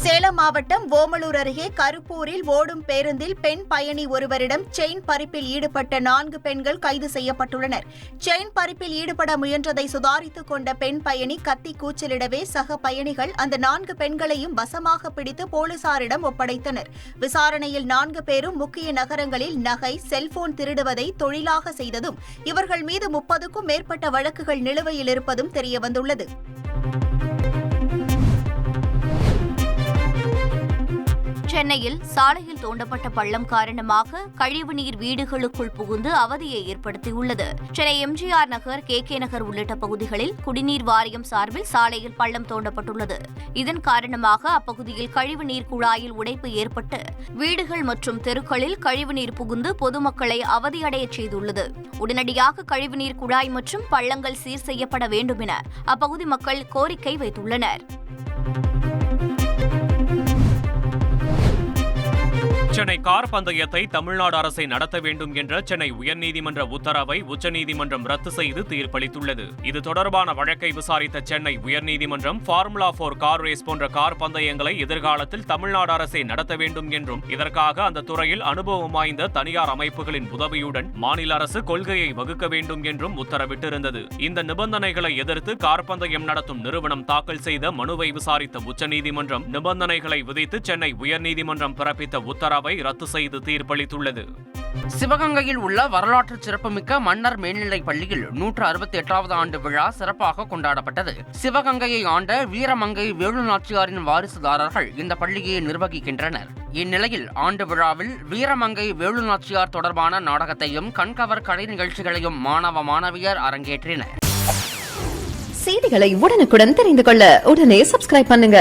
சேலம் மாவட்டம் ஓமலூர் அருகே கருப்பூரில் ஓடும் பேருந்தில் பெண் பயணி ஒருவரிடம் செயின் பறிப்பில் ஈடுபட்ட 4 பெண்கள் கைது செய்யப்பட்டுள்ளனர். செயின் பறிப்பில் ஈடுபட முயன்றதை சுதாரித்துக் கொண்ட பெண் பயணி கத்தி கூச்சலிடவே சக பயணிகள் அந்த 4 பெண்களையும் வசமாக பிடித்து போலீசாரிடம் ஒப்படைத்தனர். விசாரணையில் 4 பேரும் முக்கிய நகரங்களில் நகை, செல்போன் திருடுவதை தொழிலாக செய்ததும் இவர்கள் மீது 30க்கும் மேற்பட்ட வழக்குகள் நிலுவையில் இருப்பதும் தெரியவந்துள்ளது. சென்னையில் சாலையில் தோண்டப்பட்ட பள்ளம் காரணமாக கழிவுநீர் வீடுகளுக்குள் புகுந்து அவதியை ஏற்படுத்தியுள்ளது. சென்னை எம்ஜிஆர் நகர், KK நகர் உள்ளிட்ட பகுதிகளில் குடிநீர் வாரியம் சார்பில் சாலையில் பள்ளம் தோண்டப்பட்டுள்ளது. இதன் காரணமாக அப்பகுதியில் கழிவுநீர் குழாயில் உடைப்பு ஏற்பட்டு வீடுகள் மற்றும் தெருக்களில் கழிவுநீர் புகுந்து பொதுமக்களை அவதியடைய செய்துள்ளது. உடனடியாக கழிவுநீர் குழாய் மற்றும் பள்ளங்கள் சீர் செய்யப்பட வேண்டும் என அப்பகுதி மக்கள் கோரிக்கை வைத்துள்ளனர். சென்னை கார் பந்தயத்தை தமிழ்நாடு அரசை நடத்த வேண்டும் என்ற சென்னை உயர்நீதிமன்ற உத்தரவை உச்சநீதிமன்றம் ரத்து செய்து தீர்ப்பளித்துள்ளது. இது தொடர்பான வழக்கை விசாரித்த சென்னை உயர்நீதிமன்றம் ஃபார்முலா 4 கார் ரேஸ் போன்ற கார் பந்தயங்களை எதிர்காலத்தில் தமிழ்நாடு அரசை நடத்த வேண்டும் என்றும் இதற்காக அந்த துறையில் அனுபவம் வாய்ந்த தனியார் அமைப்புகளின் உதவியுடன் மாநில அரசு கொள்கையை வகுக்க வேண்டும் என்றும் உத்தரவிட்டிருந்தது. இந்த நிபந்தனைகளை எதிர்த்து கார் பந்தயம் நடத்தும் நிறுவனம் தாக்கல் செய்த மனுவை விசாரித்த உச்சநீதிமன்றம் நிபந்தனைகளை விதித்து சென்னை உயர்நீதிமன்றம் பிறப்பித்த உத்தரவை ரத்து செய்து தீர்ப்பளித்துள்ளது. சிவகங்கையில் உள்ள வரலாற்று சிறப்புமிக்க மன்னர் மேல்நிலைப் பள்ளியில் 168வது ஆண்டு விழா சிறப்பாக கொண்டாடப்பட்டது. சிவகங்கையை ஆண்ட வீரமங்கை வேலுநாச்சியாரின் வாரிசுதாரர்கள் இந்த பள்ளியை நிர்வகிக்கின்றனர். இந்நிலையில் ஆண்டு விழாவில் வீரமங்கை வேலுநாச்சியார் தொடர்பான நாடகத்தையும் கண்கவர் கலை நிகழ்ச்சிகளையும் மாணவ மாணவியர் அரங்கேற்றினர். செய்திகளை உடனுக்குடன் தெரிந்து கொள்ள உடனே சப்ஸ்கிரைப் பண்ணுங்க.